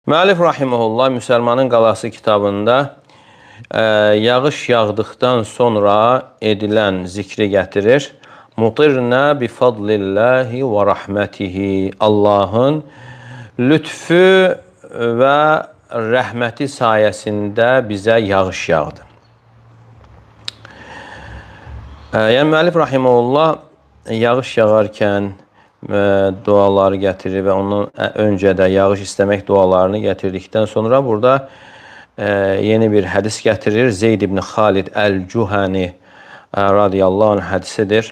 Müəllif rahimehullah Müsəlmanın Qalası kitabında yağış yağdıqdan sonra edilən zikri gətirir. Mutirna bi fadlillahi və rahmetihi. Allahın lütfü və rəhməti sayəsində bizə yağış yağdı. Yəni müəllif rahimehullah yağış yağarkən duaları gətirir və ondan öncə də yağış istəmək dualarını gətirdikdən sonra burada yeni bir hədis gətirir. Zeyd ibn Xalid Əl-Cühəni radiyallahu anh hədisidir.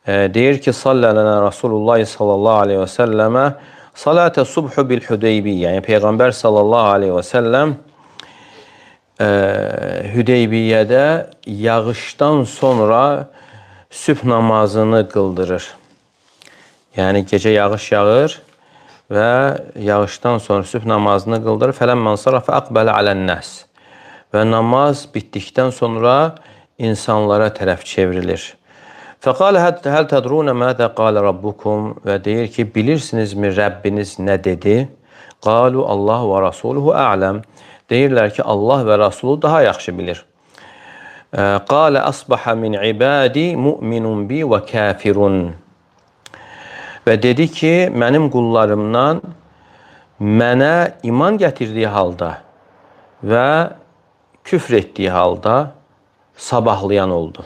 Deyir ki, sallələnə Rasulullah sallallahu aleyhi və səlləmə salatə subhu bil-Hüdeybiyyə. Yəni Peyğəmbər sallallahu aleyhi və səlləm Hüdeybiyyədə yağışdan sonra sübh namazını qıldırır. Yəni gecə yağış yağır və yağışdan sonra sübh namazını qıldırır. Fələmmən sarafə aqbələ alən-nəs. Və namaz bitdikdən sonra insanlara tərəf çevrilir. Fəqalə həl tədrunə mədə qalə rabbukum. Və deyir ki, bilirsinizmi Rəbbiniz nə dedi? Qalu Allah və Rasuluhu a'ləm. Deyirlər ki, Allah və Rasulu daha yaxşı bilir. Qalə asbaha min ibadi mu'minun bi və kafirun. Və dedi ki, mənim qullarımdan mənə iman gətirdiyi halda və küfr etdiyi halda sabahlayan oldu.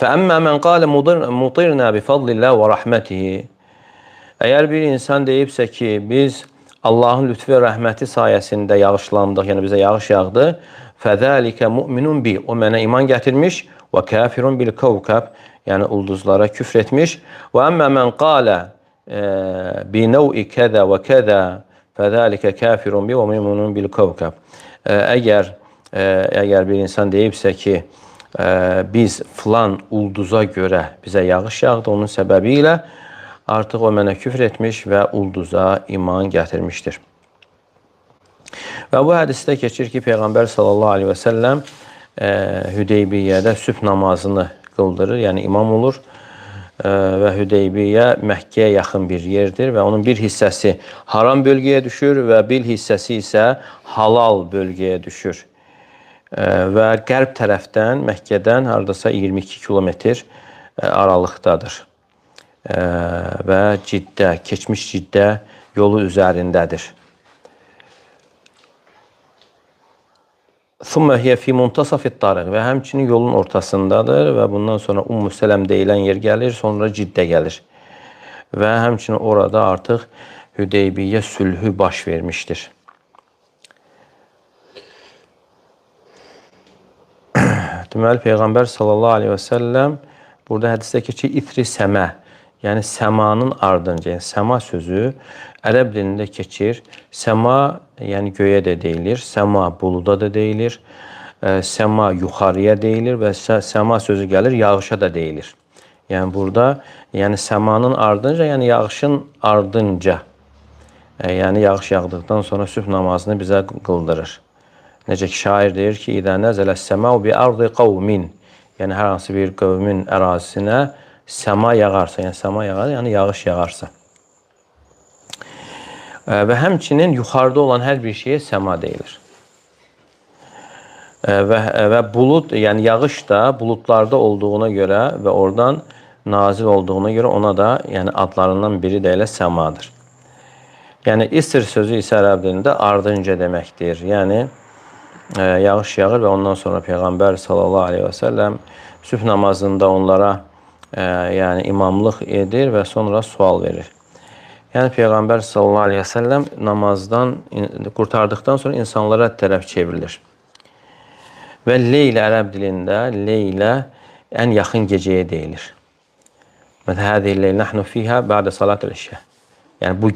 Fəəmmə mən qalə mutirnə bi fadlillah və rəhmətihi. Əgər bir insan deyibsə ki, biz Allahın lütfü və rəhməti sayəsində yağışlandıq, yəni bizə yağış yağdı, fəzəlikə mu'minun bi. O mənə iman gətirmiş və kafirun bil kavkab. Yəni ulduzlara küfr etmiş. Və əmmə mən qalə bi nəv'i kədə və kədə fəzəlikə kafirun bi və müminun bil kavkab. Əgər bir insan deyibsə ki, biz filan ulduza görə bizə yağış yağdı, onun səbəbi ilə artıq o mənə küfr etmiş və ulduza iman gətirmişdir. Və bu hədisdə keçir ki, Peyğəmbər sallallahu aleyhi və səlləm Hüdeybiyyədə sübh namazını qıldırır, yəni imam olur və Hüdeybiyyə Məkkəyə yaxın bir yerdir və onun bir hissəsi haram bölgəyə düşür və bir hissəsi isə halal bölgəyə düşür. Və qərb tərəfdən, Məkkədən haradasa 22 kilometr aralıqdadır və Ciddə, keçmiş Ciddə yolu üzərindədir. Thumma hiyə fi muntasafit tariq və həmçinin yolun ortasındadır və bundan sonra Ümmü Sələm deyilən yer gəlir, sonra Ciddə gəlir. Və həmçinin orada artıq Hüdeybiyyə sülhü baş vermişdir. Deməli, Peyğəmbər sallallahu aleyhi və səlləm burada hədisdə keçir itri səmə, yəni səmanın ardınca, yəni səma sözü ərəb dilində keçir. Səma, yəni göyə də deyilir, səma buluda da deyilir, səma yuxarıya deyilir və səma sözü gəlir, yağışa da deyilir. Yəni burada, yəni səmanın ardınca, yəni yağışın ardınca, yəni yağış yağdıqdan sonra sübh namazını bizə qıldırır. Necə ki, şair deyir ki, İdə nəzələs səməu bi ardı qavmin. Yəni, hər hansı bir qövmin ərazisinə səma yağarsa, yəni səma yağar, yəni yağış yağarsa. Və həmçinin yuxarıda olan hər bir şeyə səma deyilir. Və bulud, yəni yağış da buludlarda olduğuna görə və oradan nazil olduğuna görə ona da yəni adlarından biri də elə səmadır. Yəni, isr sözü isə ərəb dilində ardınca deməkdir. Yəni, yağış yağır və ondan sonra Peyğəmbər sallallahu aleyhi və səlləm sübh namazında onlara yəni imamlıq edir və sonra sual verir. Yəni Peyğəmbər sallallahu aleyhi və səlləm namazdan qurtardıqdan sonra insanlara tərəf çevrilir. Və leylə ərəb dilində leylə ən yaxın gecəyə deyilir. Məsələn, hədihi leylə nəhnu fiyhə bə'də salatul işə. Yəni bu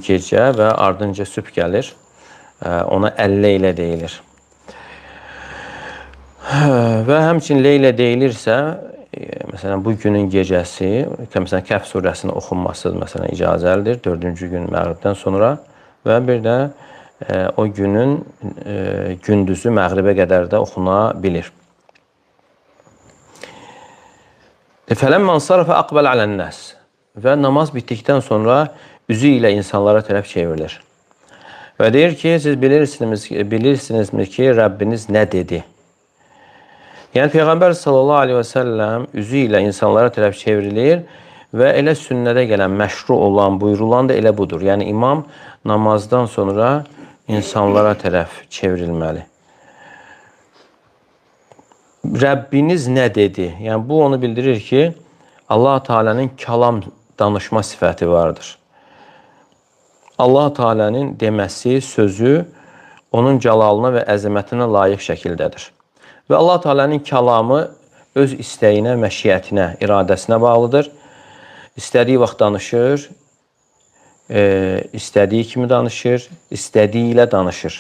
gecə və ardınca sübh gəlir. Ona əl-leylə deyilir. Və həmçinin leylə deyilirsə, məsələn, bu günün gecəsi, məsələn, Kəhf surəsinin oxunması məsələn, icazəlidir 4-cü gün məğribdən sonra və bir də o günün gündüzü məğribə qədər də oxuna bilir. Fələmmən sarafə aqbəl alən-nəs və namaz bitdikdən sonra üzü ilə insanlara tərəf çevrilir. Və deyir ki, siz bilirsinizmi ki, Rəbbiniz nə dedi? Yəni, Peyğəmbər sallallahu aleyhi və səlləm üzü ilə insanlara tərəf çevrilir və elə sünnədə gələn, məşru olan, buyurulan da elə budur. Yəni, imam namazdan sonra insanlara tərəf çevrilməli. Rəbbiniz nə dedi? Yəni, bu onu bildirir ki, Allah Teala'nın kəlam danışma sifəti vardır. Allah Teala'nın deməsi, sözü onun cəlalına və əzəmətinə layiq şəkildədir. Və Allah Teala'nın kəlamı öz istəyinə, məşiyyətinə, iradəsinə bağlıdır. İstədiyi vaxt danışır, istədiyi kimi danışır, istədiyi ilə danışır.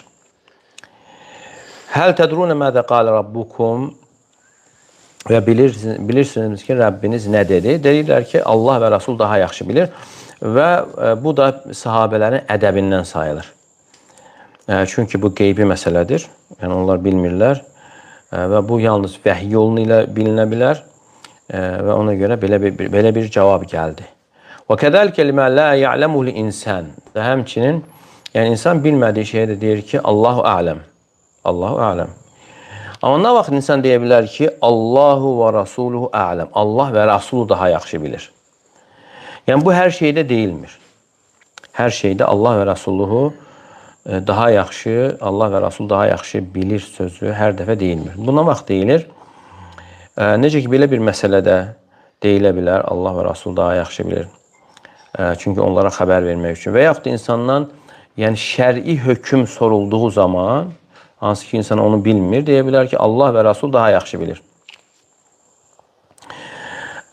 Həl tədrunə mədə qalə rabbukum və bilirsiniz ki, Rəbbiniz nə dedi? Deyirlər ki, Allah və Rasul daha yaxşı bilir və bu da sahabələrin ədəbindən sayılır. Çünki bu qeybi məsələdir, yəni onlar bilmirlər və bu yalnız vəhiy yolu ilə bilinə bilər və ona görə belə bir cavab gəldi. Və kədəlikə limə lə ya'ləmuhu insan. Və həmçinin, yəni insan bilmədiyi şeyə də deyir ki, Allahu a'ləm. Allahu a'ləm. Amma nə vaxt insan deyə bilər ki, Allahu və Rasuluhu a'ləm. Allah və Rasulu daha yaxşı bilir. Yəni bu hər şeydə deyilmir. Hər şeydə Allah və Rasuluhu daha yaxşı, Allah və Rasul daha yaxşı bilir sözü hər dəfə deyilmir. Bu nə vaxt deyilir? Necə ki, belə bir məsələdə deyilə bilər, Allah və Rasul daha yaxşı bilir. Çünki onlara xəbər vermək üçün. Və yaxud da insandan yəni şəri hökm sorulduğu zaman, hansı ki, insan onu bilmir, deyə bilər ki, Allah və Rasul daha yaxşı bilir.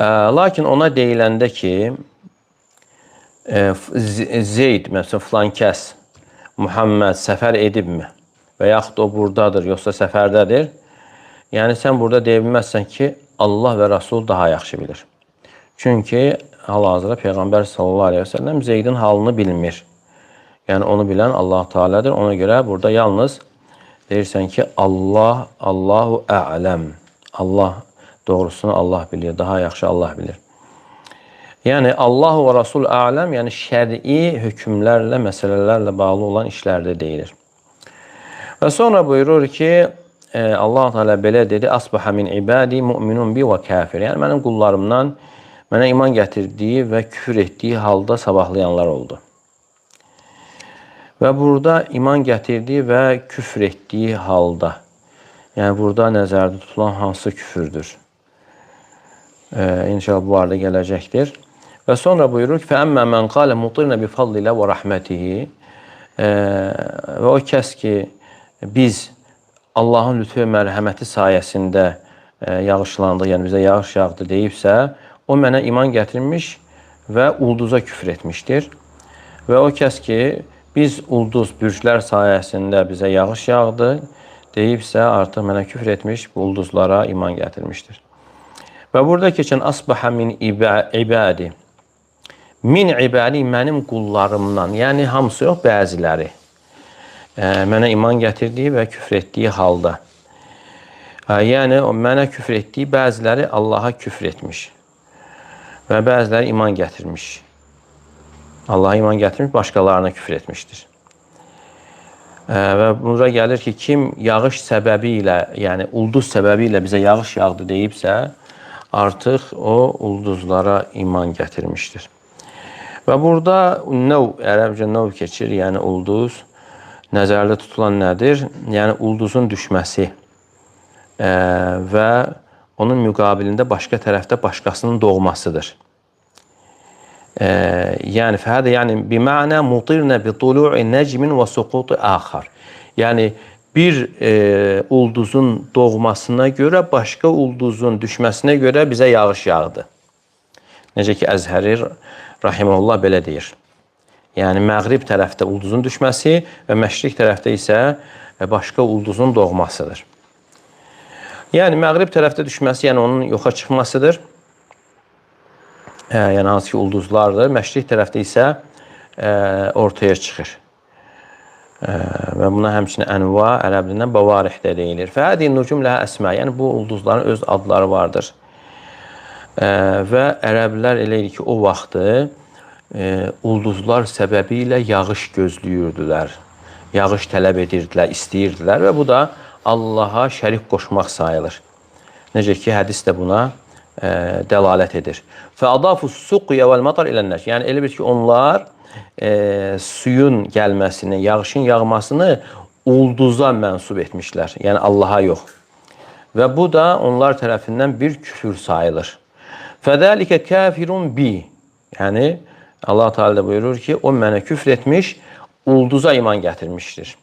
Lakin ona deyiləndə ki, Zeyd, məsələn, filan kəs, Muhammed səfər edibmi və yaxud o buradadır, yoxsa səfərdədir, yəni sən burada deyə bilməzsən ki, Allah və Rasul daha yaxşı bilir. Çünki hal-hazırda Peyğəmbər sallallahu aleyhi və səlləm Zeydin halını bilmir. Yəni onu bilən Allah Teala'dır. Ona görə burada yalnız deyirsən ki, Allahu a'ləm. Allah doğrusunu Allah bilir, daha yaxşı Allah bilir. Yəni Allahu və Rasul a'ləm, yəni şəri hökmlərlə, məsələlərlə bağlı olan işlərdə deyilir. Və sonra buyurur ki, Allah Teala belə dedi: "Asbaha min ibadi mu'minun bi və kafir." Yəni mənim qullarımdan mənə iman gətirdiyi və küfür etdiyi halda sabahlayanlar oldu. Və burada iman gətirdiyi və küfür etdiyi halda, yəni burada nəzərdə tutulan hansı küfürdür? İnşallah bu arada gələcəkdir. Və sonra buyurur ki, فَأَمَّا مَنْ قَالَ مُطِرْنَ بِفَضْلِ اللّٰهِ وَرَحْمَتِهِ Və o kəs ki, biz Allahın lütfü və mərhəməti sayəsində yağışlandıq, yəni bizə yağış yağdı deyibsə, o mənə iman gətirmiş və ulduza küfür etmişdir. Və o kəs ki, biz ulduz, bürclər sayəsində bizə yağış yağdı deyibsə, artıq mənə küfür etmiş, bu ulduzlara iman gətirmişdir. Və burada keçən asbaha min ibadi. Min ibadi mənim qullarımdan, yəni hamısı yox, bəziləri. Mənə iman gətirdiyi və küfür etdiyi halda. Yəni mənə küfür etdiyi bəziləri Allaha küfür etmiş. Və bəziləri iman gətirmiş. Allaha iman gətirmiş, başqalarına küfür etmişdir. Və burada gəlir ki, kim yağış səbəbi ilə, yəni ulduz səbəbi ilə bizə yağış yağdı deyibsə, artıq o ulduzlara iman gətirmişdir. Və burada növ, ərəbcə növ keçir, yəni ulduz. Nəzərdə tutulan nədir? Yəni ulduzun düşməsi və onun müqabilində başqa tərəfdə başqasının doğmasıdır. Yəni fəhədə, yəni bimənə mutirnə bi tulu'i nəcmin və suqutu axar. Yəni bir ulduzun doğmasına görə, başqa ulduzun düşməsinə görə bizə yağış yağdı. Necə ki, Əzhəri rahimehullah belə deyir. Yəni məğrib tərəfdə ulduzun düşməsi və məşriq tərəfdə isə başqa ulduzun doğmasıdır. Yəni məğrib tərəfdə düşməsi, yəni onun yoxa çıxmasıdır. Yəni hansı ki ulduzlardır. Məşriq tərəfdə isə ortaya çıxır. Və buna həmçinin ənva ərəb dilindən bavarih də deyilir. Fəhədi nucum ləhə əsmə, yəni bu ulduzların öz adları vardır. Və ərəblər elə idi ki, o vaxtı ulduzlar səbəbi ilə yağış gözləyirdilər. yağış tələb edirdilər, istəyirdilər və bu da Allaha şərik qoşmaq sayılır. Necə ki, hədis də buna dəlalət edir. Fəadafus suqya vəl matar ilənlər. Yəni elə bir ki, onlar suyun gəlməsini, yağışın yağmasını ulduza mənsub etmişlər. Yəni Allaha yox. Və bu da onlar tərəfindən bir küfür sayılır. Fədəlikə kafirun bi. Yəni Allah Teala da buyurur ki, o mənə küfr etmiş, ulduza iman gətirmişdir.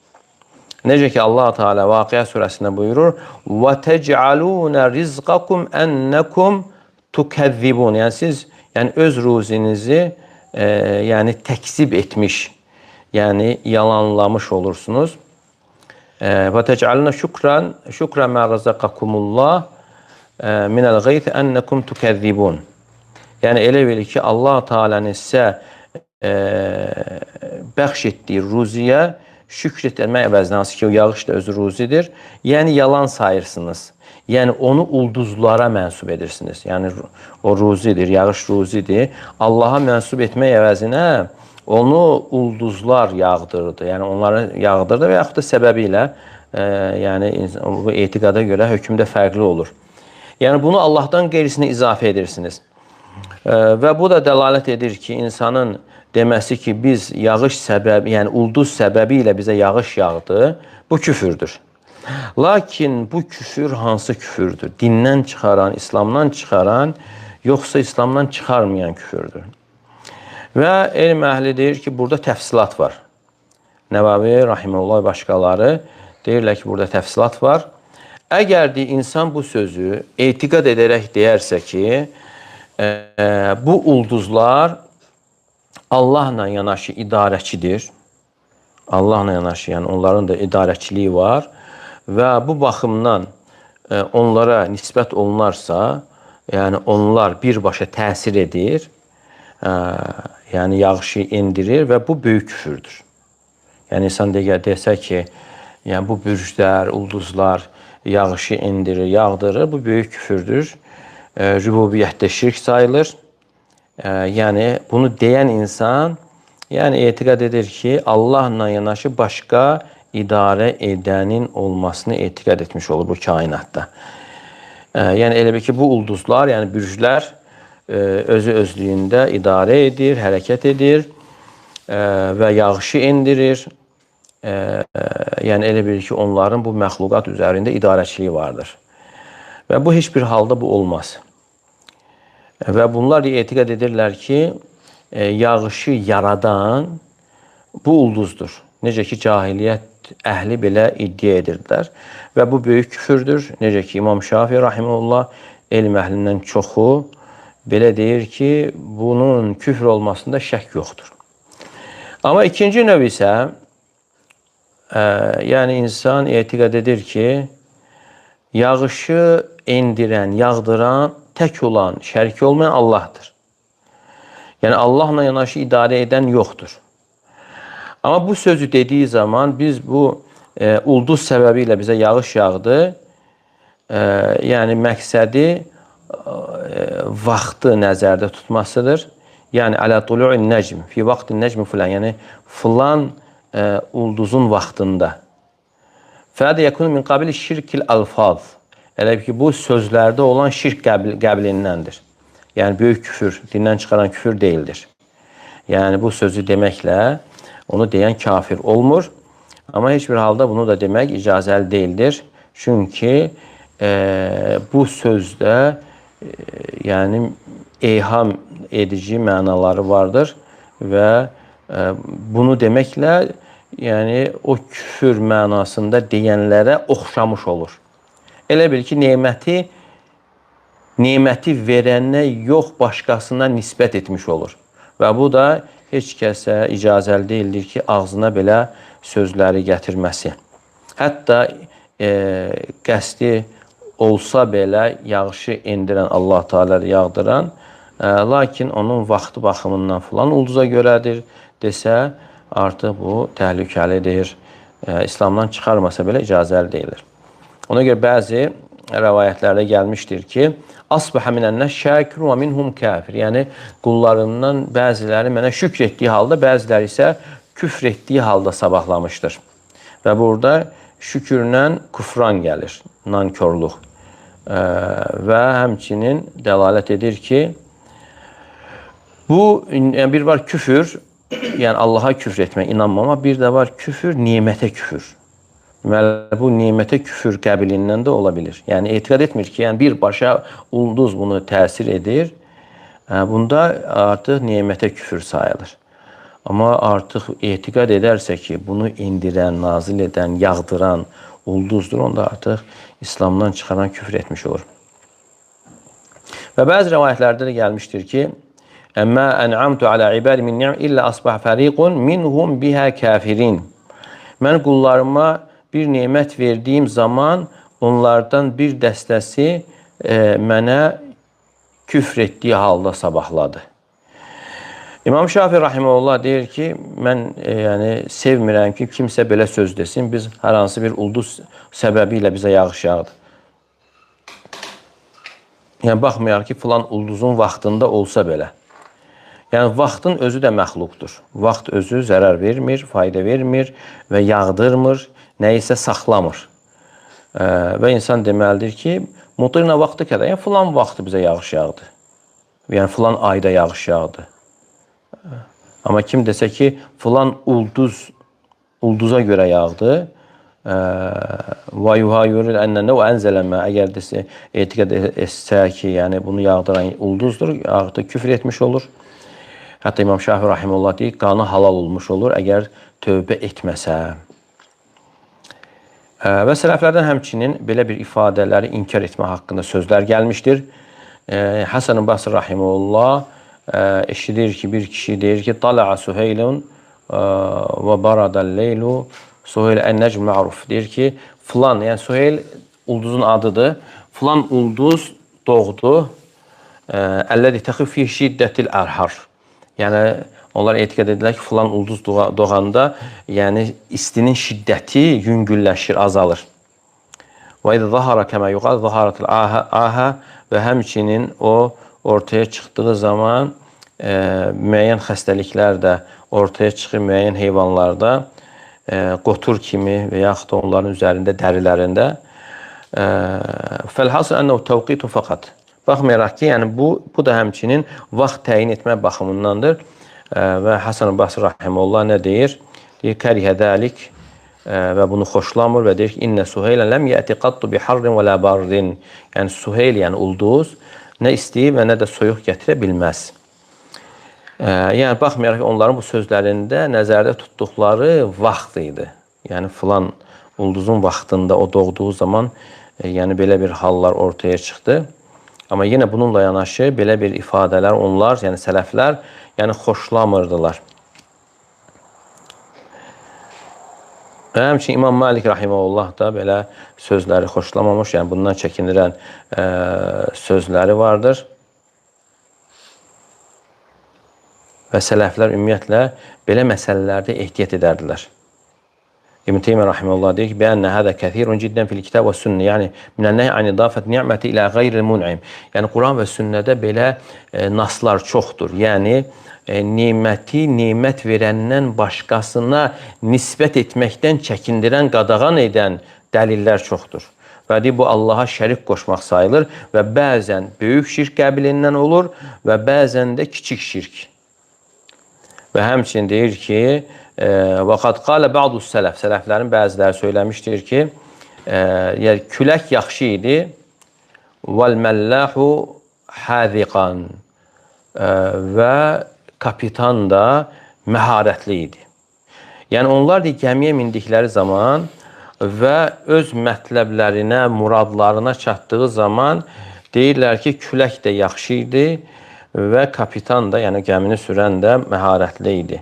Necə ki Allah Teala Vaqiə surəsində buyurur: "Və tec'alun rizqakum ennekum tukezzibun." Yəni siz öz ruzinizi yəni təkzib etmiş, yəni yalanlamış olursunuz. Və tec'alun şükran ma razaqakumullah minel gayth ennekum tukezzibun. Yəni elə bil ki Allah Teala'nın sizə bəxş etdiyi ruziyə şükr etmək əvəzinə, hansı ki o yağış da özü ruzidir. Yəni yalan sayırsınız. Yəni onu ulduzlara mənsub edirsiniz. Yəni o ruzidir, yağış ruzidir. Allaha mənsub etmək əvəzinə onu ulduzlar yağdırdı. Yəni onları yağdırdı və yaxud da səbəbi ilə yəni bu etiqada görə hökmdə fərqli olur. Yəni bunu Allahdan qeyrisinə izafə edirsiniz. Və bu da dəlalət edir ki, insanın deməsi ki, biz yağış səbəbi, yəni ulduz səbəbi ilə bizə yağış yağdı, bu küfürdür. Lakin bu küfür hansı küfürdür? Dindən çıxaran, İslamdan çıxaran, yoxsa İslamdan çıxarmayan küfürdür. Və elm əhli deyir ki, burada təfsilat var. Nəvavi, Rahimullah başqaları deyirlər ki, burada təfsilat var. Əgər insan bu sözü etiqad edərək deyərsə ki, bu ulduzlar Allahla yanaşı idarəçidir. Allahla yanaşı, yəni onların da idarəçiliyi var və bu baxımdan onlara nisbət olunarsa, yəni onlar birbaşa təsir edir, yəni yağışı endirir və bu böyük küfürdür. Yəni insan desə ki, yəni bu bürclər, ulduzlar yağışı endirir, yağdırır, bu böyük küfürdür. Rübubiyyətdə şirk sayılır. Yəni bunu deyən insan yəni etiqad edir ki, Allahla yanaşı başqa idarə edənin olmasını etiqad etmiş olur bu kainatda. Yəni elə bir ki, bu ulduzlar, yəni bürclər özü özlüyündə idarə edir, hərəkət edir və yağışı endirir. Yəni elə bir ki, onların bu məxluqat üzərində idarəçiliyi vardır. Və bu heç bir halda bu olmaz. Və bunlar etiqad edirlər ki, yağışı yaradan bu ulduzdur. Necə ki, cahiliyyət əhli belə iddia edirdilər. Və bu böyük küfürdür. Necə ki, İmam Şafii Rahimullah elm əhlindən çoxu belə deyir ki, bunun küfr olmasında şək yoxdur. Amma ikinci növ isə, yəni insan etiqad edir ki, yağışı endirən, yağdıran, tək olan, şərik olmayan Allahdır. Yəni Allahla yanaşı idarə edən yoxdur. Amma bu sözü dediyi zaman biz bu ulduz səbəbi ilə bizə yağış yağdı, yəni məqsədi vaxtı nəzərdə tutmasıdır. Yəni alə tulu'un necm, fi vaxtin necmi filan, yəni filan ulduzun vaxtında. Fədə yəkunu min qabili şirkil alfaz. Elə ki, bu sözlərdə olan şirk qəblindəndir. Yəni, böyük küfür, dindən çıxaran küfür deyildir. Yəni, bu sözü deməklə onu deyən kafir olmur. Amma heç bir halda bunu da demək icazəli deyildir. Çünki bu sözdə yəni, eyham edici mənaları vardır və bunu deməklə yəni, o küfür mənasında deyənlərə oxşamış olur. Elə bil ki, neməti verənə yox, başqasına nisbət etmiş olur. Və bu da heç kəsə icazəli deyildir ki, ağzına belə sözləri gətirməsi. Hətta qəsdi olsa belə yağışı endirən Allah Teala yağdıran, lakin onun vaxtı baxımından filan ulduza görədir desə, artıq bu təhlükəlidir. İslamdan çıxarmasa belə icazəli deyilir. Ona görə bəzi rəvayətlərdə gəlmişdir ki, asbəhə minənnəs şəkirun və minhum kafir. Yəni, qullarından bəziləri mənə şükr etdiyi halda, bəziləri isə küfr etdiyi halda sabahlamışdır. Və burada şükürlə küfran gəlir, nankörlük. Və həmçinin dəlalət edir ki, bu yəni bir var küfür, yəni Allaha küfr etmək, inanmamaq, bir də var küfür, nemətə küfür. Deməli, bu nemətə küfür qəbilindən də ola bilir. Yəni etiqad etmir ki, yəni birbaşa ulduz bunu təsir edir. Bunda artıq nemətə küfür sayılır. Amma artıq etiqad edərsə ki, bunu indirən, nazil edən, yağdıran ulduzdur, onda artıq İslamdan çıxaran küfr etmiş olur. Və bəzi rəvayətlərdə də gəlmişdir ki, Əmmə ən'amtu alə ibadi min ni'm illə asbah fəriqun minhum bihə kafirin. Mən qullarıma bir nemət verdiyim zaman onlardan bir dəstəsi mənə küfr etdiyi halda sabahladı. İmam Şafii rahimehullah deyir ki, mən yəni sevmirəm ki, kimsə belə söz desin. Biz hər hansı bir ulduz səbəbi ilə bizə yağış yağdı. Yəni baxmayaraq ki, filan ulduzun vaxtında olsa belə. Yəni vaxtın özü də məxluqdur. Vaxt özü zərər vermir, fayda vermir və yağdırmır, nəyisə saxlamır. Və insan deməlidir ki, mutirna vaxtı qədər, yəni filan vaxtı bizə yağış yağdı. Yəni filan ayda yağış yağdı. Amma kim desə ki, filan ulduza görə yağdı, və yuhayurul ennə və ənzələmə, əgər desə etiqad etsə ki, yəni bunu yağdıran ulduzdur, artıq küfr etmiş olur. Hətta İmam Şafii rahimehullah deyir, qanı halal olmuş olur, əgər tövbə etməsə. Və sələflərdən həmçinin belə bir ifadələri inkar etmə haqqında sözlər gəlmişdir. Həsən-i Basri rahimehullah eşidir ki, bir kişi deyir ki, Tala'a Suheylun və baradal leylu Suheyl ən-necm ma'ruf. Deyir ki, filan, yəni Suheyl ulduzun adıdır. Filan ulduz doğdu. Əlləzi təxif fi şiddətil ərhar. Yəni onlar etiqad edirlər ki, filan ulduz doğanda, yəni istinin şiddəti yüngülləşir, azalır. Və idə zahara kəmə yuqal, zaharatul aha və həmçinin o ortaya çıxdığı zaman müəyyən xəstəliklər də ortaya çıxır müəyyən heyvanlarda, qotur kimi və yaxud da onların üzərində, dərilərində. Fəlhasıl ənəv təvqitu fəqat. Baxmayaraq ki, yəni bu da həmçinin vaxt təyin etmə baxımındandır. Və Həsən-i Basri rahimehullah nə deyir? Deyir, kərihə dəlik və bunu xoşlamır və deyir ki, İnnə Suheylən ləm yəti qattu bi harrin və lə barrin. Yəni Suheyl, yəni ulduz, nə istəyir və nə də soyuq gətirə bilməz. Yəni baxmayaraq ki, onların bu sözlərində nəzərdə tutduqları vaxt idi. Yəni filan ulduzun vaxtında o doğduğu zaman yəni belə bir hallar ortaya çıxdı. Amma yenə bununla yanaşı belə bir ifadələr onlar, yəni sələflər, yəni xoşlamırdılar. Və həmçinin İmam Malik rahimehullah da belə sözləri xoşlamamış, yəni bundan çəkinirən sözləri vardır. Və sələflər ümumiyyətlə belə məsələlərdə ehtiyat edərdilər. İbn Teymiyyə rahimehullah deyir ki, "Bə'ənə hada kəthirun ciddən fil kitab və sünnə." Yəni minən-nəhy an idafət ni'məti ilə qeyril mun'im. Yəni Quran və sünnədə belə naslar çoxdur. Yəni neməti nemət verəndən başqasına nisbət etməkdən çəkindirən, qadağan edən dəlillər çoxdur. Və deyir, bu Allaha şərik qoşmaq sayılır və bəzən böyük şirk qəbilindən olur və bəzən də kiçik şirk. Və həmçinin deyir ki, və qad qalə ba'dus sələf, sələflərin bəziləri söyləmişdir ki, yəni külək yaxşı idi, vəl məlləhu həziqan və kapitan da məharətli idi. Yəni onlar da gəmiyə mindikləri zaman və öz mətləblərinə, muradlarına çatdığı zaman deyirlər ki, külək də yaxşı idi və kapitan da, yəni gəmini sürən də məharətli idi.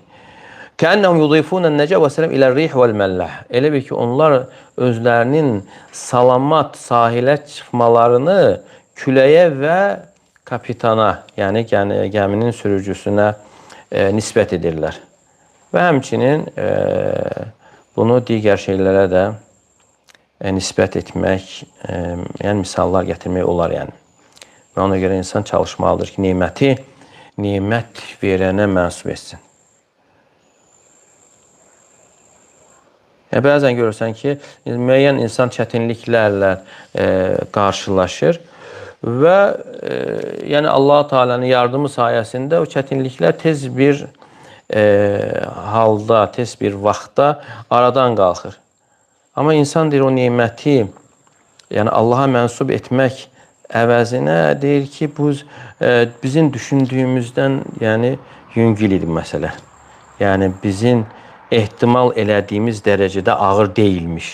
Kənnəhum yudifun nəcə və sələm ilə rih vəl məlləh. Elə bir ki, onlar özlərinin salamat sahilə çıxmalarını küləyə və kapitana, yəni gəminin sürücüsünə nisbət edirlər. Və həmçinin bunu digər şeylərə də nisbət etmək, yəni misallar gətirmək olar yəni. Və ona görə insan çalışmalıdır ki, nemət verənə mənsub etsin. Yəni, bəzən görürsən ki, müəyyən insan çətinliklərlə qarşılaşır və yəni Allah Teala'nın yardımı sayəsində o çətinliklər tez bir halda, tez bir vaxtda aradan qalxır. Amma insan deyir, o neməti yəni Allaha mənsub etmək əvəzinə deyir ki, bu bizim düşündüyümüzdən yəni yüngül idi məsələ. Yəni bizim ehtimal elədiyimiz dərəcədə ağır deyilmiş.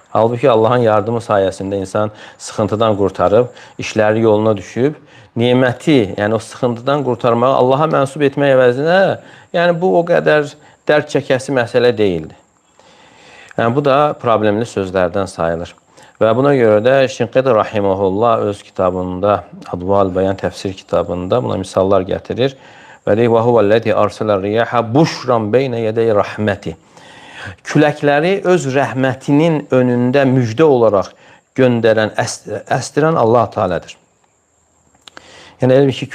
Halbuki Allahın yardımı sayəsində insan sıxıntıdan qurtarıb, işləri yoluna düşüb, neməti, yəni o sıxıntıdan qurtarmağı Allaha mənsub etmək əvəzinə, yəni bu o qədər dərd çəkəsi məsələ deyildi. Yəni bu da problemli sözlərdən sayılır. Və buna görə də Şinqiti Rahiməhullah öz kitabında, Adval Bəyan təfsir kitabında buna misallar gətirir. Və deyir, وَهُوَ الَّذِي أَرْسَلَ الرِّيَاحَ بُشْرًا بَيْنَ يَدَيْ رَحْمَتِ Küləkləri öz rəhmətinin önündə müjdə olaraq göndərən, əstirən Allah Teala'dır. Yəni, elə bir ki,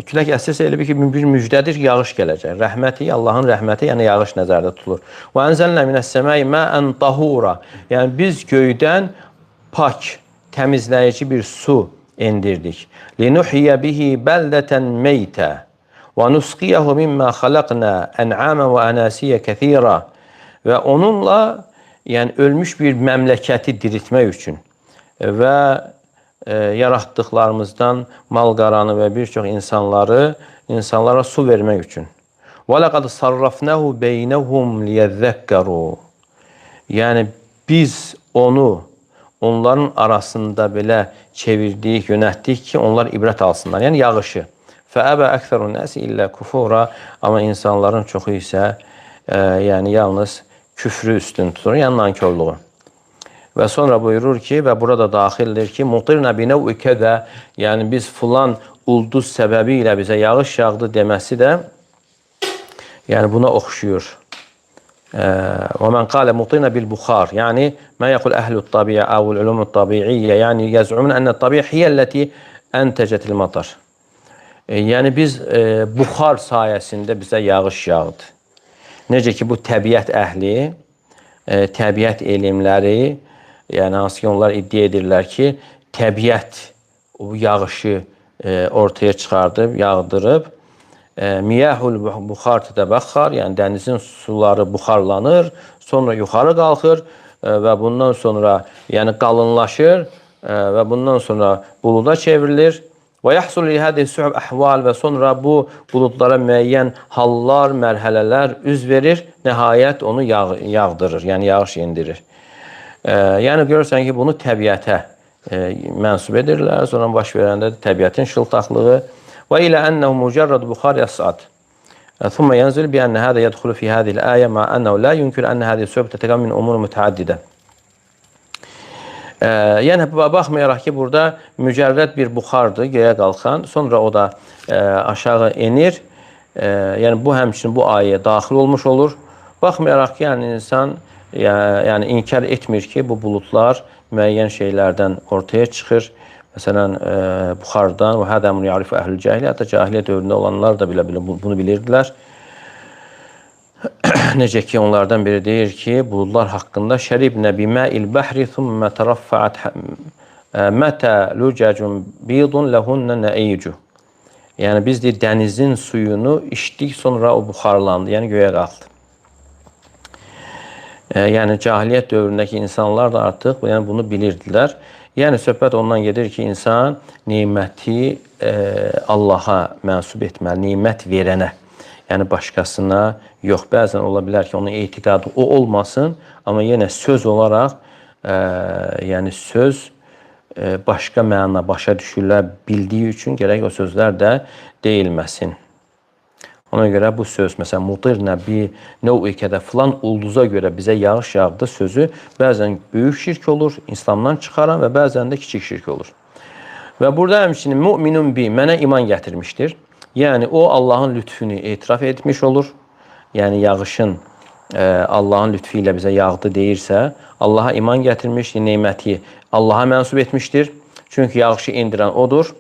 külək əsirsə elə bir ki, bir müjdədir, yağış gələcək. Rəhməti, Allahın rəhməti, yəni yağış nəzərdə tutulur. وَاَنْزَلْنَا مِنَ السَّمَاءِ مَاءً طَهُورًا Yəni, biz göydən pak, təmizləyici bir su endirdik. لِنُحْيَ بِهِ بَلْدَةً مَيْتًا وَنُسْقِيَهُ مِمَّا خَلَقْنَا أَنْعَامًا وَأَنَاسِيَ كَثِيرًا Və onunla yəni, ölmüş bir məmləkəti diriltmək üçün və yaratdıqlarımızdan mal-qaranı və bir çox insanlara su vermək üçün. وَلَقَدْ صَرَّفْنَهُ بَيْنَهُمْ لِيَذَّكَّرُوا Yəni, biz onu onların arasında belə çevirdik, yönətdik ki, onlar ibrət alsınlar. Yəni, yağışı. فَأَبَا أَكْثَرُ النَّاسِ إِلَّا كُفُورًا Amma insanların çoxu isə yəni, yalnız küfrü üstün tutur, yəni nankörlüğü. Və sonra buyurur ki, və burada daxildir ki, مُطِرْنَا بِنَوْءِ كَذَا Yəni, biz filan ulduz səbəbi ilə bizə yağış yağdı deməsi də yəni, buna oxşuyur. وَمَنْ قَالَ مُطِرْنَا بِالْبُخَارِ Yəni, مَا يَقُلْ أَهْلُ الطَّبِيعَ أَوْ الْعُلُومُ الطَّبِيعِيَّ Yəni, يَزْعُمُونَ أَنَّ الطَّبِيعَ هِيَ الَّتِي أَنْتَجَتِ الْمَطَرِ Yəni, biz buxar sayəsində bizə yağış yağdı. Necə ki, bu təbiət əhli, təbiət elmləri, yəni hansı ki, onlar iddia edirlər ki, təbiət o yağışı ortaya çıxardıb, yağdırıb, miyahul buxar tətəbəxxar, yəni dənizin suları buxarlanır, sonra yuxarı qalxır və bundan sonra yəni qalınlaşır və bundan sonra buluda çevrilir. Və yəhsul li hədih sühub əhval və sonra bu buludlara müəyyən hallar, mərhələlər üz verir, nəhayət onu yağdırır, yəni yağış indirir. Yəni görürsən ki, bunu təbiətə mənsub edirlər, sonra baş verəndə də təbiətin şıltaqlığı və ilə ənəhu mücərrəd buxar yasad. Thumma yanzil bi ənə hədə yədxulu fi hədil əyə ma ənəhu la yunkür ənə hədə sühub tətəqəm min umur mütəaddidə. Yəni, baxmayaraq ki, burada mücərrəd bir buxardır, göyə qalxan, sonra o da aşağı enir. Yəni, bu həmçinin bu ayəyə daxil olmuş olur. Baxmayaraq ki, yəni, insan yəni, inkar etmir ki, bu buludlar müəyyən şeylərdən ortaya çıxır. Məsələn, buxardan və hədəmun yarifu əhl-i cahiliyyət, hətta cahiliyyət dövründə olanlar da bunu bilirdilər. Necə ki, onlardan biri deyir ki, buludlar haqqında şəribnə bimə'il bəhri thumma tərəffəət mətə lücəcun bidun ləhunna nə'icu. Yəni, biz deyir, dənizin suyunu içdik, sonra o buxarlandı, yəni göyə qalxdı. Yəni, cahiliyyət dövründəki insanlar da artıq yəni, bunu bilirdilər. Yəni, söhbət ondan gedir ki, insan neməti Allaha mənsub etməli, nemət verənə. Yəni, başqasına yox. Bəzən ola bilər ki, onun etiqadı o olmasın, amma yenə söz olaraq, yəni söz başqa məna başa düşürlər bildiyi üçün gərək o sözlər də deyilməsin. Ona görə bu söz, məsələn, mutirnə bi nəv'ikədə filan ulduza görə bizə yağış yağdı sözü bəzən böyük şirk olur, İslamdan çıxaran və bəzən də kiçik şirk olur. Və burada həmçinin müminun bi mənə iman gətirmişdir. Yəni, o Allahın lütfünü etiraf etmiş olur. Yəni, yağışın Allahın lütfü ilə bizə yağdı deyirsə, Allaha iman gətirmiş, neməti Allaha mənsub etmişdir. Çünki yağışı indirən odur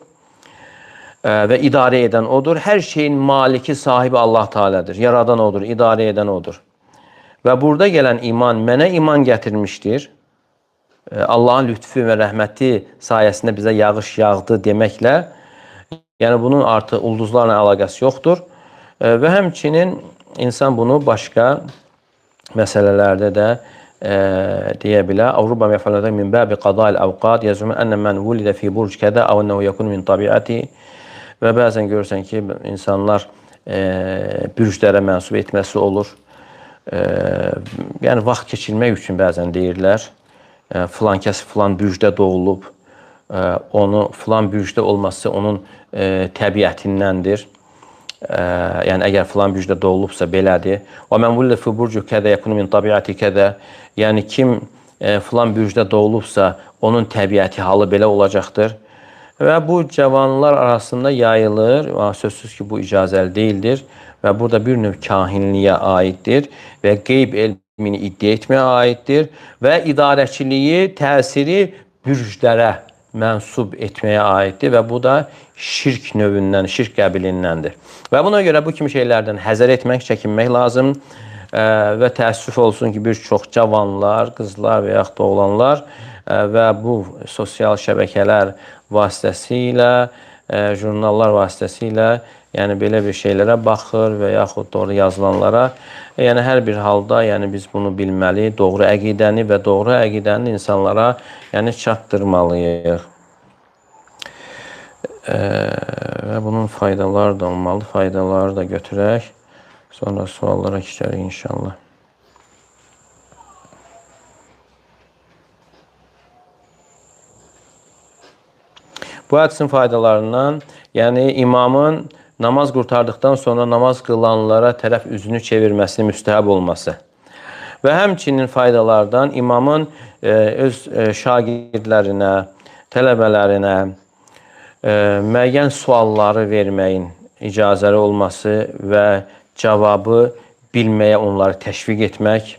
və idarə edən odur. Hər şeyin maliki, sahibi Allah Teala'dır. Yaradan odur, idarə edən odur. Və burada gələn iman mənə iman gətirmişdir. Allahın lütfü və rəhməti sayəsində bizə yağış yağdı deməklə, yəni bunun artıq ulduzlarla əlaqəsi yoxdur. Və həmçinin insan bunu başqa məsələlərdə də deyə bilər. Avrupa məfələdə min bəbi qada'il əvqad yazımı ənə mən vulidə fi burc kədə əv ənəhu yakun min tabiəti. Və bəzən görürsən ki, insanlar bürclərə mənsub etməsi olur. Yəni, vaxt keçirmək üçün bəzən deyirlər, filan kəs filan bürcdə doğulub, onu filan bürcdə olması onun təbiətindəndir. Yəni, əgər filan bürcdə doğulubsa belədir. Və mən vullə fi burcu kədə yakunu min tabiəti kədə. Yəni, kim filan bürcdə doğulubsa, onun təbiəti halı belə olacaqdır. Və bu cavanlar arasında yayılır. Sözsüz ki, bu icazəli deyildir. Və burada bir növ kahinliyə aiddir və qeyb elmini iddia etməyə aiddir və idarəçiliyi, təsiri bürclərə mənsub etməyə aiddir və bu da şirk növündən, şirk qəbilindəndir. Və buna görə bu kimi şeylərdən həzər etmək, çəkinmək lazım və təəssüf olsun ki, bir çox cavanlar, qızlar və yaxud da oğlanlar və bu sosial şəbəkələr vasitəsilə, jurnallar vasitəsilə, yəni belə bir şeylərə baxır və yaxud da orada yazılanlara. Yəni hər bir halda yəni biz bunu bilməli, doğru əqidəni və doğru əqidəni insanlara yəni çatdırmalıyıq. Və bunun faydaları da olmalı, faydaları da götürək. Sonra suallara keçərik inşallah. Bu hədisin faydalarından, yəni imamın namaz qurtardıqdan sonra namaz qılanlara tərəf üzünü çevirməsini müstəhəb olması və həmçinin faydalardan imamın öz şagirdlərinə, tələbələrinə müəyyən sualları verməyin icazəli olması və cavabı bilməyə onları təşviq etmək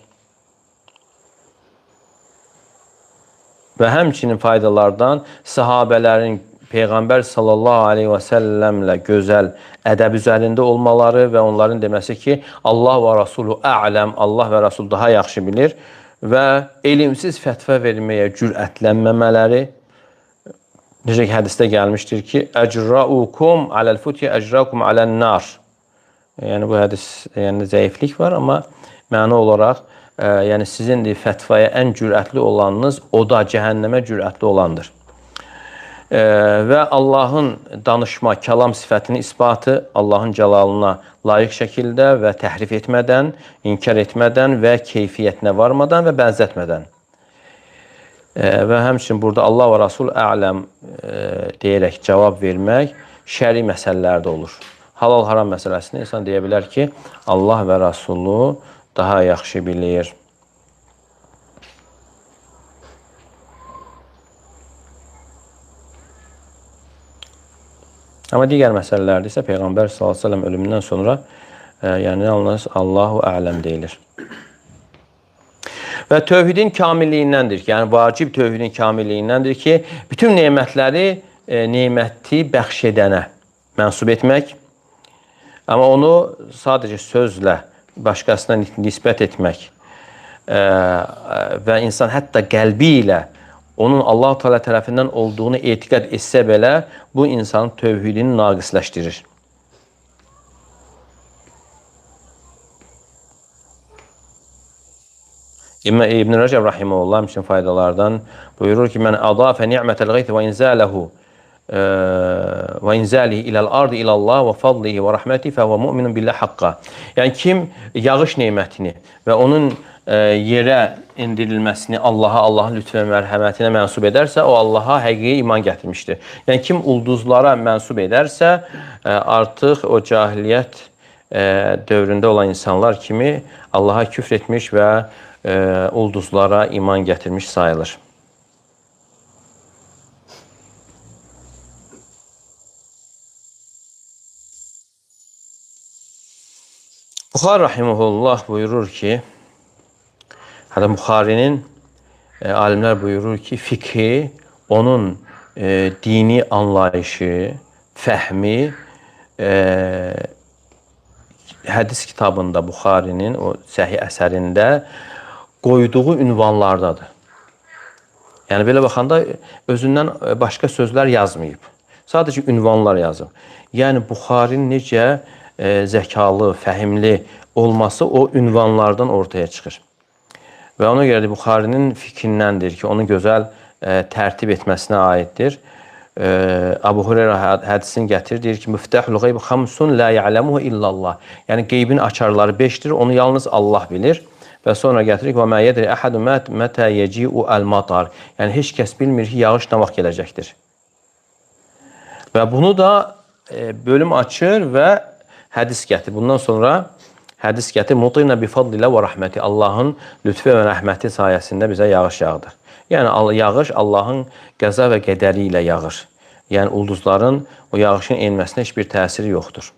və həmçinin faydalardan sahabələrin Peyğəmbər sallallahu aleyhi və səlləmlə gözəl ədəb üzərində olmaları və onların deməsi ki, Allah və Rasulü ələm, Allah və Rasul daha yaxşı bilir və elmsiz fətvə verməyə cürətlənməmələri. Necə ki, hədisdə gəlmişdir ki, əcraukum aləl-futi əcraukum alən-nar. Yəni, bu hədis zəiflik var, amma məna olaraq yəni sizin fətvaya ən cürətli olanınız o da cəhənnəmə cürətli olandır. Və Allahın danışma, kəlam sifətinin isbatı Allahın cəlalına layiq şəkildə və təhrif etmədən, inkar etmədən və keyfiyyətinə varmadan və bənzətmədən. Və həmçinin burada Allah və Rasul ələm deyərək cavab vermək şəri məsələlərdə olur. Halal-haram məsələsini insan deyə bilər ki, Allah və Rasulu daha yaxşı bilir. Amma digər məsələlərdə isə Peyğəmbər s.ə.v ölümündən sonra yəni yalnız Allahu ələm deyilir. Və tövhidin kamilliyindəndir ki, yəni vacib tövhidin kamilliyindəndir ki, bütün nemətləri neməti bəxş edənə mənsub etmək, amma onu sadəcə sözlə başqasına nisbət etmək və insan hətta qəlbi ilə onun Allah-u Teala tərəfindən olduğunu etiqad etsə belə, bu insanın tövhidini naqisləşdirir. İbn Rəcəb rahimehullah üçün faydalardan buyurur ki, mən adafə ni'mətəl qeyth və inzələhu və inzəlihi iləl-ardı ilallah və fadlihi və rəhməti fəhvə mu'minun billah haqqa. Yəni, kim yağış neymətini və onun yerə indirilməsini Allaha, Allahın lütfü və mərhəmətinə mənsub edərsə, o Allaha həqiqi iman gətirmişdir. Yəni, kim ulduzlara mənsub edərsə, artıq o cahiliyyət dövründə olan insanlar kimi Allaha küfr etmiş və ulduzlara iman gətirmiş sayılır. Buxar rahimehullah buyurur ki, hətta Buxarinin alimlər buyurur ki, fikri, onun dini anlayışı, fəhmi hədis kitabında, Buxarinin o səhih əsərində qoyduğu ünvanlardadır. Yəni belə baxanda özündən başqa sözlər yazmayıb. Sadəcə ünvanlar yazıb. Yəni Buxarinin necə zəkalı, fəhimli olması o ünvanlardan ortaya çıxır. Və ona görə də Buxarinin fikrindəndir ki, onu gözəl tərtib etməsinə aiddir. Əbu Hüreyrə hədisini gətirir, deyir ki, Müftəhul qeyb xamsun la ya'lemuhu illallah. Yəni qeybin açarları 5-dir, onu yalnız Allah bilir. Və sonra gətirir ki, və mə yedri əhədu mətə yeci'u əl-matar. Yəni heç kəs bilmir ki, yağış nə vaxt gələcəkdir. Və bunu da bölüm açır və hədis gətirir. Bundan sonra hədis gətirir, mutina bi fadlilə və rəhməti. Allahın lütfü və rəhməti sayəsində bizə yağış yağdır. Yəni yağış Allahın qəza və qədəri ilə yağır. Yəni ulduzların o yağışın enməsinə heç bir təsiri yoxdur.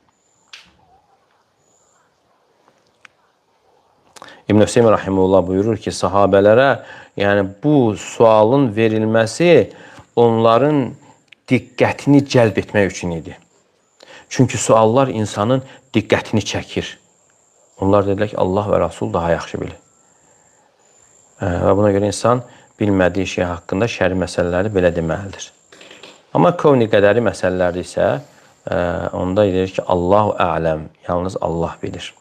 İbn Hüseyn rahimehullah buyurur ki, sahabələrə yəni bu sualın verilməsi onların diqqətini cəlb etmək üçün idi. Çünki suallar insanın diqqətini çəkir. Onlar dedilər ki, Allah və Rasul daha yaxşı bilir. Və buna görə insan bilmədiyi şey haqqında şəri məsələləri belə deməlidir. Amma kövni qədəri məsələləri isə onda deyir ki, Allahu ələm, yalnız Allah bilir.